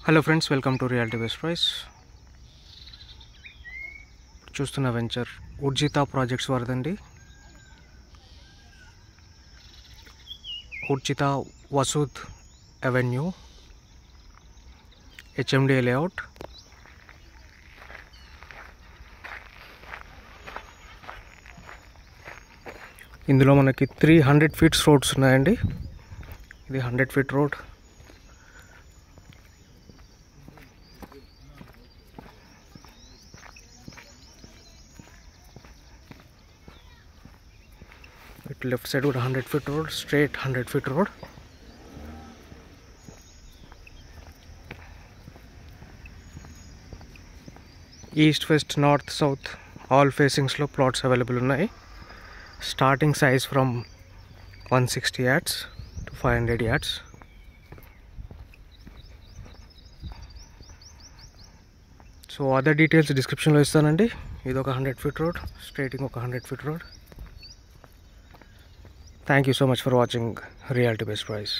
Hello friends, welcome to reality best price. చూస్తున్న venture Urjitha projects వారిదండి. Urjitha Vasudh avenue, HMD layout. ఇందులో మనకి 300 ఫీట్స్ రోడ్స్ ఉన్నాయండి. ఇది 100 ఫీట్ రోడ్. ఇటు లెఫ్ట్ సైడ్ కూడా 100 feet road, straight 100 feet road. East, west, north, south all ఫేసింగ్స్లో plots available ఉన్నాయి. Starting size from 160 yards to 500 yards. So other details డిస్క్రిప్షన్లో ఇస్తానండి. ఇది ఒక 100 ఫీట్ రోడ్, స్ట్రైటింగ్ ఒక 100 feet road. Thank you so much for watching Realty Best Price.